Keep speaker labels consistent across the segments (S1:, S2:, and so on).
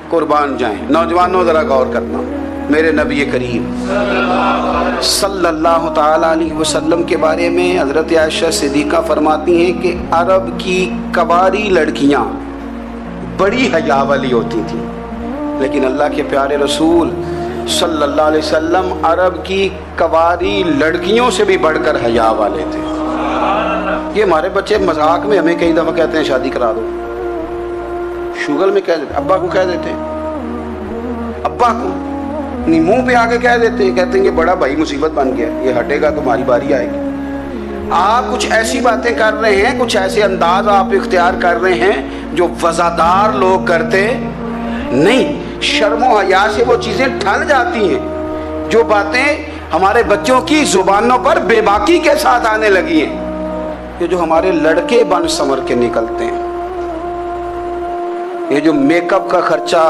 S1: قربان جائیں۔ نوجوانوں ذرا غور کرنا، میرے نبی کریم صلی اللہ تعالیٰ علیہ وسلم کے بارے میں حضرت عائشہ صدیقہ فرماتی ہیں کہ عرب کی کواری لڑکیاں بڑی حیا والی ہوتی تھیں، لیکن اللہ کے پیارے رسول صلی اللہ علیہ وسلم عرب کی کواری لڑکیوں سے بھی بڑھ کر حیا والے تھے۔ یہ ہمارے بچے مذاق میں ہمیں کئی دفعہ کہتے ہیں شادی کرا دو، شوگل میں کہہ دیتے، ابا کو کہہ دیتے ہیں، ابا کو نہیں منہ پہ آگے کہہ دیتے ہیں، کہتے ہیں کہ بڑا بھائی مصیبت بن گیا، یہ ہٹے گا تمہاری باری آئے گی۔ آپ کچھ ایسی باتیں کر رہے ہیں، کچھ ایسے انداز آپ اختیار کر رہے ہیں جو وزادار لوگ کرتے نہیں۔ شرم و حیا سے وہ چیزیں ٹھل جاتی ہیں جو باتیں ہمارے بچوں کی زبانوں پر بے باکی کے ساتھ آنے لگی ہیں۔ یہ جو ہمارے لڑکے بن سنور کے نکلتے ہیں، یہ جو میک اپ کا خرچہ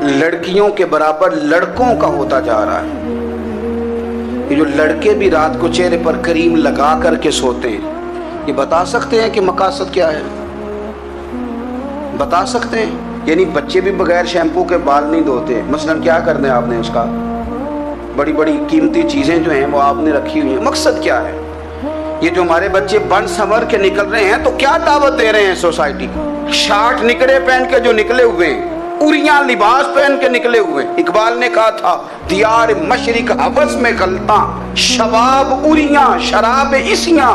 S1: لڑکیوں کے برابر لڑکوں کا ہوتا جا رہا ہے، یہ جو لڑکے بھی رات کو چہرے پر کریم لگا کر کے سوتے ہیں، یہ بتا سکتے ہیں کہ مقاصد کیا ہے؟ بتا سکتے ہیں؟ یعنی بچے بھی بغیر شیمپو کے بال نہیں دھوتے، مثلا کیا کرنا ہے آپ نے اس کا؟ بڑی بڑی قیمتی چیزیں جو ہیں وہ آپ نے رکھی ہوئی ہیں، مقصد کیا ہے؟ یہ جو ہمارے بچے بن سنور کے نکل رہے ہیں تو کیا دعوت دے رہے ہیں سوسائٹی کو؟ شارٹ نکڑے پہن کے جو نکلے ہوئے ہیں، اوریاں لباس پہن کے نکلے ہوئے ہیں۔ اقبال نے کہا تھا دیار مشرق حوث میں غلطاں، شباب اوریاں شراب عیسیاں،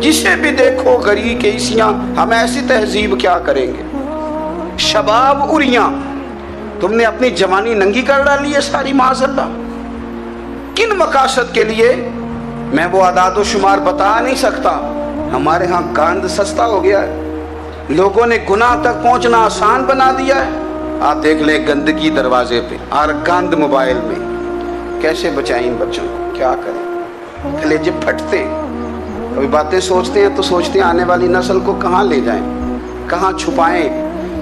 S1: جسے بھی دیکھو غری کے عیسیاں۔ ہم ایسی تہذیب کیا کریں گے؟ شباب اوریاں، تم نے اپنی جوانی ننگی کر ڈالی ہے ساری، معاذ اللہ۔ کن مقاصد کے لیے میں وہ اعداد و شمار بتا نہیں سکتا۔ ہمارے ہاں گاند سستا ہو گیا ہے، لوگوں نے گناہ تک پہنچنا آسان بنا دیا ہے۔ آپ دیکھ لیں گندگی دروازے پہ اور گند موبائل میں، کیسے بچائیں ان بچوں کو؟ کیا کریں؟ کلیجے پھٹتے، کبھی باتیں سوچتے ہیں تو سوچتے ہیں آنے والی نسل کو کہاں لے جائیں، کہاں چھپائیں،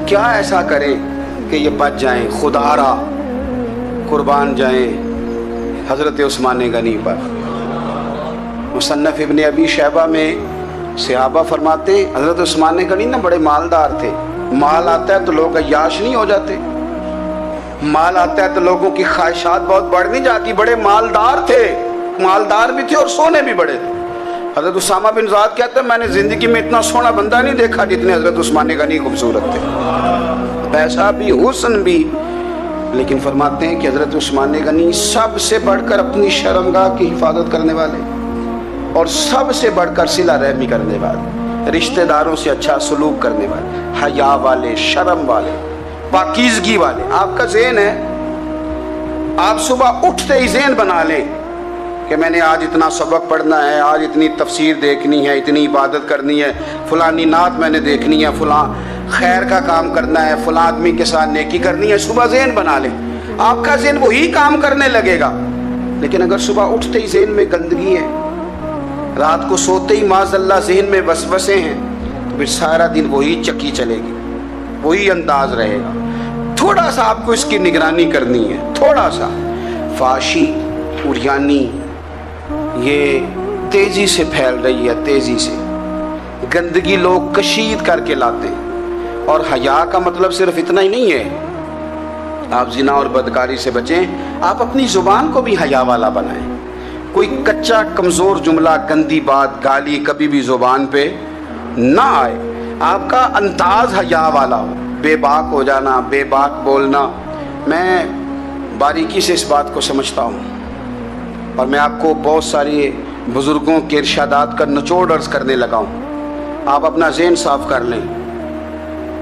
S1: کیا ایسا کریں کہ یہ بچ جائیں۔ خدا را قربان جائیں حضرت عثمان غنی پر۔ مصنف ابن ابی شیبہ میں صحابہ فرماتے ہیں حضرت عثمان غنی نا بڑے مالدار تھے۔ مال آتا ہے تو لوگ عیاش نہیں ہو جاتے، مال آتا ہے تو لوگوں کی خواہشات بہت بڑھ نہیں جاتی۔ بڑے مالدار تھے، مالدار بھی تھے اور سونے بھی بڑے تھے۔ حضرت اسامہ بن زید کہتے ہیں میں نے زندگی میں اتنا سونا بندہ نہیں دیکھا جتنے حضرت عثمان غنی خوبصورت تھے، پیسہ بھی حسن بھی، لیکن فرماتے ہیں کہ حضرت عثمان غنی سب سے بڑھ کر اپنی شرمگاہ کی حفاظت کرنے والے اور سب سے بڑھ کر صلہ رحمی کرنے والے، رشتہ داروں سے اچھا سلوک کرنے والے، حیا والے، شرم والے، پاکیزگی والے۔ آپ کا ذہن ہے، آپ صبح اٹھتے ہی ذہن بنا لیں کہ میں نے آج اتنا سبق پڑھنا ہے، آج اتنی تفسیر دیکھنی ہے، اتنی عبادت کرنی ہے، فلانی نعت میں نے دیکھنی ہے، فلاں خیر کا کام کرنا ہے، فلاں آدمی کے ساتھ نیکی کرنی ہے۔ صبح ذہن بنا لیں، آپ کا ذہن وہی کام کرنے لگے گا۔ لیکن اگر صبح اٹھتے ہی ذہن میں گندگی ہے، رات کو سوتے ہی معاذ اللہ ذہن میں وسوسے ہیں، تو پھر سارا دن وہی چکی چلے گی، وہی انداز رہے گا۔ تھوڑا سا آپ کو اس کی نگرانی کرنی ہے، تھوڑا سا۔ فحاشی، عریانی یہ تیزی سے پھیل رہی ہے، تیزی سے گندگی لوگ کشید کر کے لاتے ہیں۔ اور حیا کا مطلب صرف اتنا ہی نہیں ہے آپ زنا اور بدکاری سے بچیں، آپ اپنی زبان کو بھی حیا والا بنائیں۔ کوئی کچا کمزور جملہ، گندی بات، گالی کبھی بھی زبان پہ نہ آئے، آپ کا انداز حیا والا ہو۔ بے باک ہو جانا، بے باک بولنا، میں باریکی سے اس بات کو سمجھتا ہوں اور میں آپ کو بہت ساری بزرگوں کے ارشادات کا نچوڑ عرض کرنے لگا ہوں۔ آپ اپنا ذہن صاف کر لیں،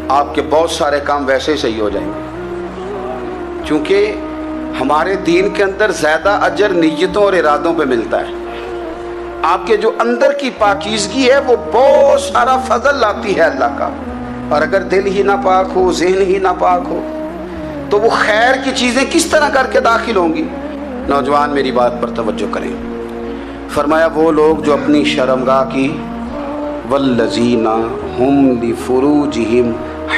S1: آپ کے بہت سارے کام ویسے صحیح ہو جائیں گے، چونکہ ہمارے دین کے اندر زیادہ اجر نیتوں اور ارادوں پہ ملتا ہے۔ آپ کے جو اندر کی پاکیزگی ہے وہ بہت سارا فضل لاتی ہے اللہ کا، اور اگر دل ہی نہ پاک ہو، ذہن ہی نہ پاک ہو، تو وہ خیر کی چیزیں کس طرح کر کے داخل ہوں گی؟ نوجوان میری بات پر توجہ کریں۔ فرمایا وہ لوگ جو اپنی شرمگاہ کی، والذین ہم لفروجہم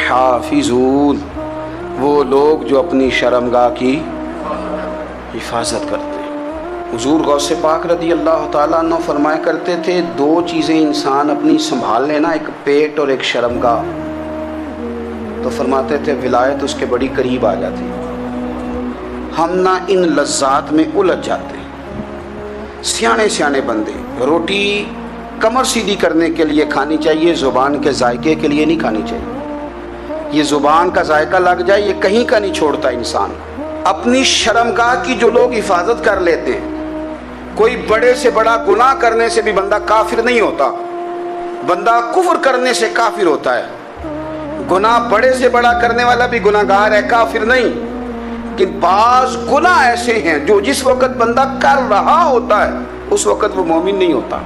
S1: حافظون، وہ لوگ جو اپنی شرمگاہ کی حفاظت کرتے ہیں۔ حضور غوث پاک رضی اللہ تعالیٰ عنہ فرمایا کرتے تھے دو چیزیں انسان اپنی سنبھال لینا، ایک پیٹ اور ایک شرمگاہ۔ تو فرماتے تھے ولایت اس کے بڑی قریب آ جاتی. ہم نہ ان لذات میں الجھ جاتے ہیں. سیانے سیانے بندے روٹی کمر سیدھی کرنے کے لیے کھانی چاہیے، زبان کے ذائقے کے لیے نہیں کھانی چاہیے. یہ زبان کا ذائقہ لگ جائے یہ کہیں کا نہیں چھوڑتا انسان. اپنی شرمگاہ کی جو لوگ حفاظت کر لیتے ہیں، کوئی بڑے سے بڑا گناہ کرنے سے بھی بندہ کافر نہیں ہوتا، بندہ کفر کرنے سے کافر ہوتا ہے. گناہ بڑے سے بڑا کرنے والا بھی گناہگار ہے، کافر نہیں. کہ بعض گناہ ایسے ہیں جو جس وقت بندہ کر رہا ہوتا ہے اس وقت وہ مومن نہیں ہوتا.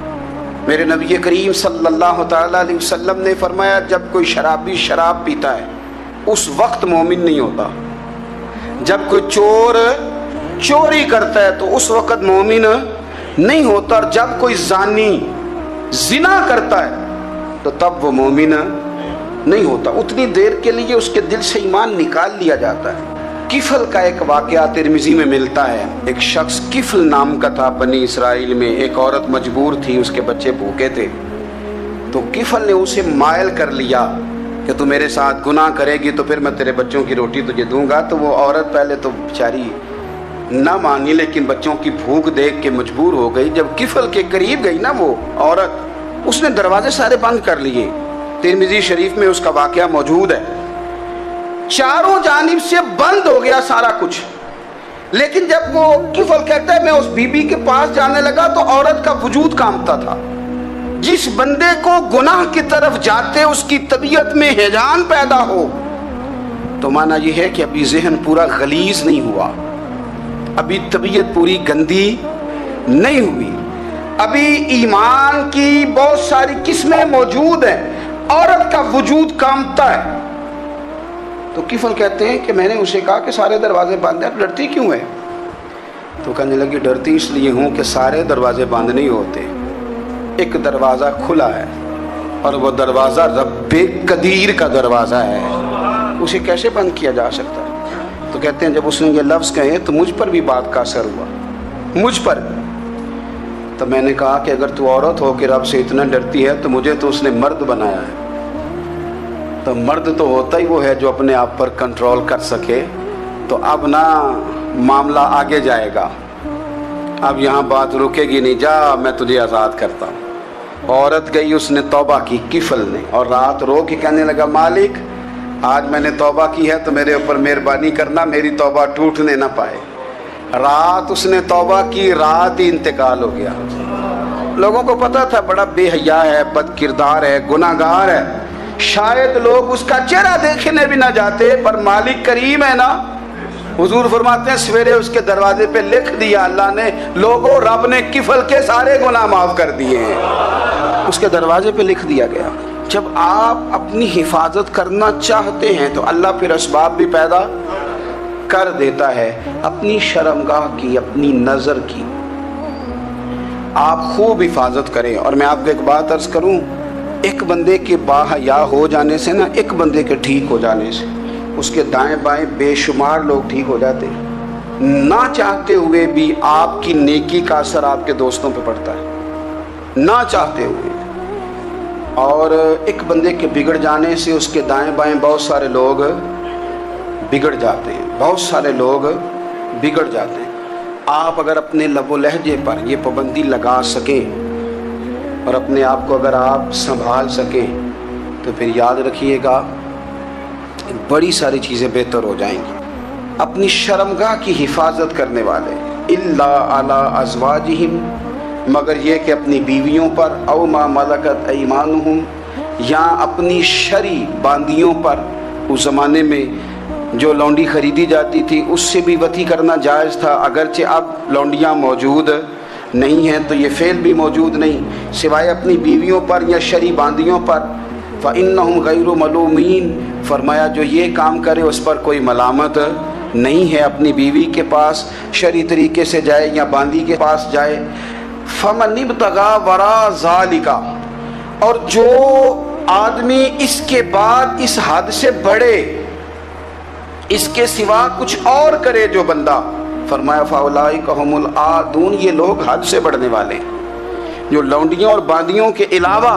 S1: میرے نبی کریم صلی اللہ تعالیٰ علیہ وسلم نے فرمایا جب کوئی شرابی شراب پیتا ہے اس وقت مومن نہیں ہوتا. جب کوئی چور چوری کرتا ہے تو اس وقت مومن نہیں ہوتا. اور جب کوئی زانی زنا کرتا ہے تو تب وہ مومن نہیں ہوتا. اتنی دیر کے لیے اس کے دل سے ایمان نکال لیا جاتا ہے. کفل کا ایک واقعہ ترمذی میں ملتا ہے. ایک شخص کفل نام کا تھا بنی اسرائیل میں. ایک عورت مجبور تھی، اس کے بچے بھوکے تھے، تو کفل نے اسے مائل کر لیا کہ تو میرے ساتھ گناہ کرے گی تو پھر میں تیرے بچوں کی روٹی تجھے دوں گا. تو وہ عورت پہلے تو بیچاری نہ مانی، لیکن بچوں کی بھوک دیکھ کے مجبور ہو گئی. جب کفل کے قریب گئی نا وہ عورت، اس نے دروازے سارے بند کر لیے. ترمذی شریف میں اس کا واقعہ موجود ہے. چاروں جانب سے بند ہو گیا سارا کچھ. لیکن جب وہ کفل کہتا ہے میں اس بی بی کے پاس جانے لگا تو عورت کا وجود کانپتا تھا. جس بندے کو گناہ کی طرف جاتے اس کی طبیعت میں ہیجان پیدا ہو تو مانا یہ ہے کہ ابھی ذہن پورا غلیظ نہیں ہوا، ابھی طبیعت پوری گندی نہیں ہوئی، ابھی ایمان کی بہت ساری قسمیں موجود ہیں. عورت کا وجود کانپتا ہے. تو کفل کہتے ہیں کہ میں نے اسے کہا کہ سارے دروازے بند ہیں، ڈرتی کیوں ہے؟ تو کہنے لگی ڈرتی اس لیے ہوں کہ سارے دروازے بند نہیں ہوتے، ایک دروازہ کھلا ہے اور وہ دروازہ رب قدیر کا دروازہ ہے، اسے کیسے بند کیا جا سکتا ہے؟ تو کہتے ہیں جب اس نے یہ لفظ کہے تو مجھ پر بھی بات کا اثر ہوا، مجھ پر. تو میں نے کہا کہ اگر تو عورت ہو کے رب سے اتنا ڈرتی ہے تو مجھے تو اس نے مرد بنایا ہے. تو مرد تو ہوتا ہی وہ ہے جو اپنے آپ پر کنٹرول کر سکے. تو اب نہ معاملہ آگے جائے گا، اب یہاں بات رکے گی نہیں، جا میں تجھے آزاد کرتا ہوں. عورت گئی، اس نے توبہ کی کفل نے، اور رات رو کے کہنے لگا مالک آج میں نے توبہ کی ہے تو میرے اوپر مہربانی کرنا، میری توبہ ٹوٹنے نہ پائے. رات اس نے توبہ کی، رات ہی انتقال ہو گیا. لوگوں کو پتا تھا بڑا بے حیا ہے، بد کردار ہے، گناہگار ہے، شاید لوگ اس کا چہرہ دیکھنے بھی نہ جاتے، پر مالک کریم ہے نا. حضور فرماتے ہیں سویرے اس کے دروازے پہ لکھ دیا اللہ نے، لوگوں رب نے کفل کے سارے گناہ معاف کر دیے ہیں. اس کے دروازے پہ لکھ دیا گیا. جب آپ اپنی حفاظت کرنا چاہتے ہیں تو اللہ پھر اسباب بھی پیدا کر دیتا ہے. اپنی شرمگاہ کی، اپنی نظر کی آپ خوب حفاظت کریں. اور میں آپ کو ایک بات عرض کروں، ایک بندے کے باحیا ہو جانے سے نا، ایک بندے کے ٹھیک ہو جانے سے اس کے دائیں بائیں بے شمار لوگ ٹھیک ہو جاتے ہیں. نہ چاہتے ہوئے بھی آپ کی نیکی کا اثر آپ کے دوستوں پہ پڑتا ہے، نہ چاہتے ہوئے. اور ایک بندے کے بگڑ جانے سے اس کے دائیں بائیں بہت سارے لوگ بگڑ جاتے ہیں، بہت سارے لوگ بگڑ جاتے ہیں. آپ اگر اپنے لب و لہجے پر یہ پابندی لگا سکیں اور اپنے آپ کو اگر آپ سنبھال سکیں تو پھر یاد رکھیے گا بڑی ساری چیزیں بہتر ہو جائیں گی. اپنی شرمگاہ کی حفاظت کرنے والے الا علی ازواجہم، مگر یہ کہ اپنی بیویوں پر، او ما ملکت ایمانہم، یا اپنی شرعی باندیوں پر. اس زمانے میں جو لونڈی خریدی جاتی تھی اس سے بھی وطی کرنا جائز تھا، اگرچہ اب لونڈیاں موجود نہیں ہیں تو یہ فعل بھی موجود نہیں، سوائے اپنی بیویوں پر یا شرعی باندیوں پر. فإنہم غیر ملومین، فرمایا جو یہ کام کرے اس پر کوئی ملامت نہیں ہے. اپنی بیوی کے پاس شرعی طریقے سے جائے یا باندی کے پاس جائے. فمن ابتغى وراء ذلك، اور جو آدمی اس کے بعد اس حد سے بڑھے، اس کے سوا کچھ اور کرے جو بندہ، فرمایا فاولئک هم العادون، یہ لوگ حد سے بڑھنے والے جو لونڈیوں اور باندیوں کے علاوہ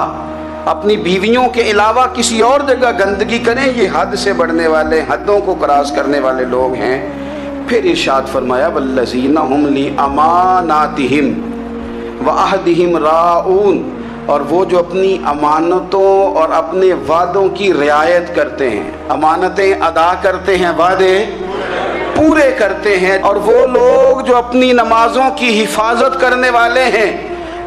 S1: اپنی بیویوں کے علاوہ کسی اور جگہ گندگی کریں، یہ حد سے بڑھنے والے، حدوں کو کراس کرنے والے لوگ ہیں۔ پھر ارشاد فرمایا والذین هم لاماناتہم وعہدہم راعون، اور وہ جو اپنی امانتوں اور اپنے وعدوں کی رعایت کرتے ہیں، امانتیں ادا کرتے ہیں، وعدے پورے کرتے ہیں، اور وہ لوگ جو اپنی نمازوں کی حفاظت کرنے والے ہیں،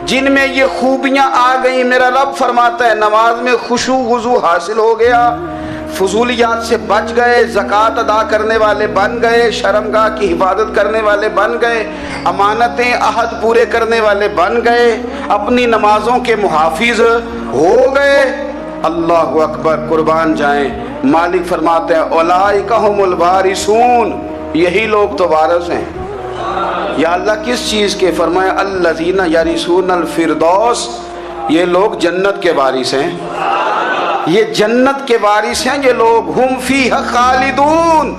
S1: جن میں یہ خوبیاں آ گئیں۔ میرا رب فرماتا ہے نماز میں خشوع وضو حاصل ہو گیا، فضولیات سے بچ گئے، زکوٰۃ ادا کرنے والے بن گئے، شرمگاہ کی حفاظت کرنے والے بن گئے، امانتیں عہد پورے کرنے والے بن گئے، اپنی نمازوں کے محافظ ہو گئے۔ اللہ اکبر، قربان جائیں۔ مالک فرماتے ہیں اولئک ھم الوارثون، یہی لوگ تو وارث ہیں۔ یا اللہ کس چیز کے؟ فرمایا الذین یرثون الفردوس، یہ لوگ جنت کے وارث ہیں، یہ جنت کے وارث ہیں یہ لوگ۔ ہم فیہا خالدون،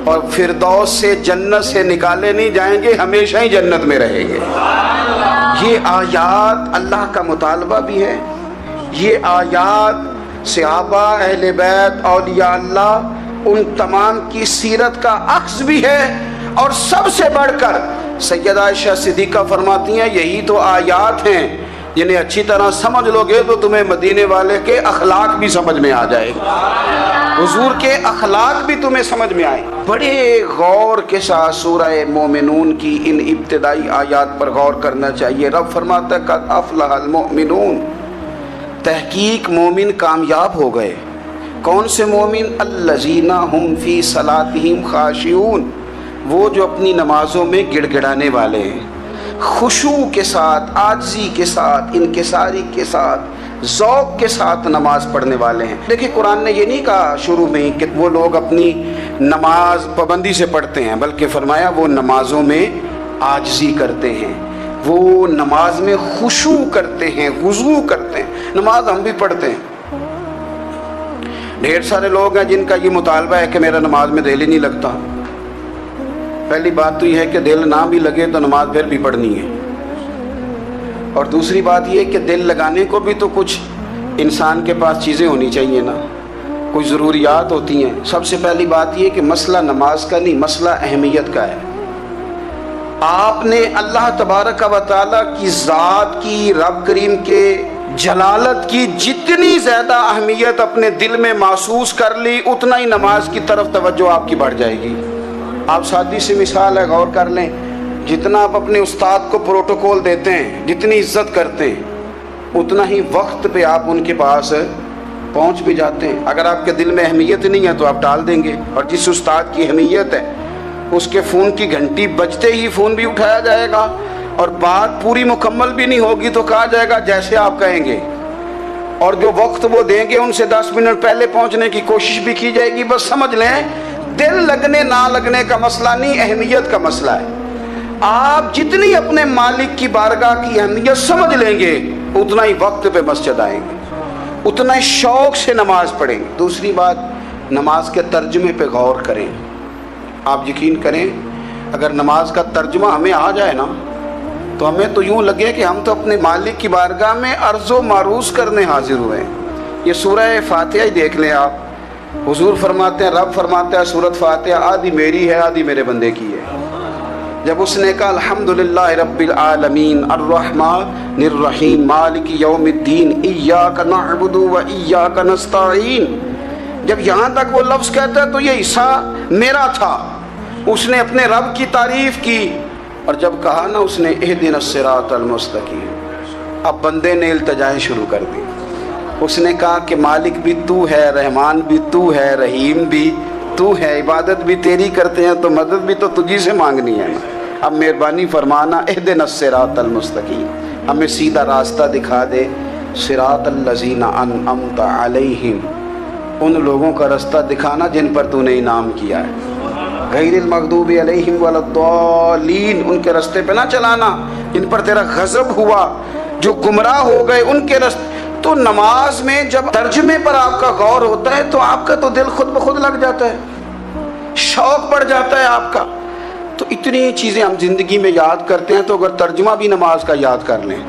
S1: اور فردوس سے، جنت سے نکالے نہیں جائیں گے، ہمیشہ ہی جنت میں رہیں گے۔ یہ آیات اللہ کا مطالبہ بھی ہے، یہ آیات صحابہ، اہل بیت، اولیاء اللہ، ان تمام کی سیرت کا عکس بھی ہے۔ اور سب سے بڑھ کر سیدہ عائشہ صدیقہ فرماتی ہیں یہی تو آیات ہیں جنہیں اچھی طرح سمجھ لو گے تو تمہیں مدینے والے کے اخلاق بھی سمجھ میں آ جائے گا، حضور کے اخلاق بھی تمہیں سمجھ میں آئے۔ بڑے غور کے ساتھ سورہ مومنون کی ان ابتدائی آیات پر غور کرنا چاہیے۔ رب فرماتا ہے قد افلح المؤمنون، تحقیق مومن کامیاب ہو گئے۔ کون سے مومن؟ الذین هم فی صلاتہم خاشعون، وہ جو اپنی نمازوں میں گڑ گڑانے والے ہیں، خشوع کے ساتھ، عاجزی کے ساتھ، انکساری کے ساتھ، ذوق کے ساتھ نماز پڑھنے والے ہیں۔ دیکھیں قرآن نے یہ نہیں کہا شروع میں کہ وہ لوگ اپنی نماز پابندی سے پڑھتے ہیں، بلکہ فرمایا وہ نمازوں میں عاجزی کرتے ہیں، وہ نماز میں خشوع کرتے ہیں، خضوع کرتے ہیں۔ نماز ہم بھی پڑھتے ہیں، ڈھیر سارے لوگ ہیں جن کا یہ مطالبہ ہے کہ میرا نماز میں دل ہی نہیں لگتا۔ پہلی بات تو یہ ہے کہ دل نہ بھی لگے تو نماز پھر بھی پڑھنی ہے، اور دوسری بات یہ کہ دل لگانے کو بھی تو کچھ انسان کے پاس چیزیں ہونی چاہیے نا، کچھ ضروریات ہوتی ہیں۔ سب سے پہلی بات یہ کہ مسئلہ نماز کا نہیں، مسئلہ اہمیت کا ہے۔ آپ نے اللہ تبارک و تعالیٰ کی ذات کی، رب کریم کے جلالت کی جتنی زیادہ اہمیت اپنے دل میں محسوس کر لی، اتنا ہی نماز کی طرف توجہ آپ کی بڑھ جائے گی۔ آپ سادی سی مثال ہے، غور کر لیں، جتنا آپ اپنے استاد کو پروٹوکول دیتے ہیں، جتنی عزت کرتے ہیں، اتنا ہی وقت پہ آپ ان کے پاس پہنچ بھی جاتے ہیں۔ اگر آپ کے دل میں اہمیت نہیں ہے تو آپ ٹال دیں گے، اور جس استاد کی اہمیت ہے اس کے فون کی گھنٹی بجتے ہی فون بھی اٹھایا جائے گا، اور بات پوری مکمل بھی نہیں ہوگی تو کہا جائے گا جیسے آپ کہیں گے، اور جو وقت وہ دیں گے ان سے 10 منٹ پہلے پہنچنے کی کوشش بھی کی جائے گی۔ بس سمجھ لیں دل لگنے نہ لگنے کا مسئلہ نہیں، اہمیت کا مسئلہ ہے۔ آپ جتنی اپنے مالک کی بارگاہ کی اہمیت سمجھ لیں گے، اتنا ہی وقت پہ مسجد آئیں گے، اتنا ہی شوق سے نماز پڑھیں گے۔ دوسری بات، نماز کے ترجمے پہ غور کریں۔ آپ یقین کریں اگر نماز کا ترجمہ ہمیں آ جائے نا تو ہمیں تو یوں لگے کہ ہم تو اپنے مالک کی بارگاہ میں عرض و معروض کرنے حاضر ہوئے ہیں۔ یہ سورہ فاتحہ ہی دیکھ لیں آپ، حضور فرماتے ہیں، رب فرماتے ہیں سورۃ فاتحہ آدھی میری ہے آدھی میرے بندے کی ہے۔ جب اس نے کہا الحمدللہ رب العالمین الرحمن الرحیم مالک یوم الدین ایاک نعبد و ایاک نستعین، جب یہاں تک وہ لفظ کہتا ہے تو یہ حصہ میرا تھا۔ اس نے اپنے رب کی تعریف کی، اور جب کہا نا اس نے اہدنا الصراط المستقیم، اب بندے نے التجائیں شروع کر دی۔ اس نے کہا کہ مالک بھی تو ہے، رحمان بھی تو ہے، رحیم بھی تو ہے، عبادت بھی تیری کرتے ہیں تو مدد بھی تو تجھی سے مانگنی ہے نا۔ اب مہربانی فرمانا اہدنا الصراط المستقیم، ہمیں سیدھا راستہ دکھا دے، صراط الذین انعمت علیہم، ان لوگوں کا راستہ دکھانا جن پر تو نے انعام کیا ہے، غیر المغضوب علیہم ولا الضالین، ان کے راستے پہ نہ چلانا جن پر تیرا غضب ہوا، جو گمراہ ہو گئے ان کے راستے۔ تو نماز میں جب ترجمے پر آپ کا غور ہوتا ہے تو آپ کا تو دل خود بخود لگ جاتا ہے، شوق بڑھ جاتا ہے آپ کا۔ تو اتنی چیزیں ہم زندگی میں یاد کرتے ہیں، تو اگر ترجمہ بھی نماز کا یاد کر لیں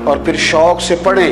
S1: اور پھر شوق سے پڑھیں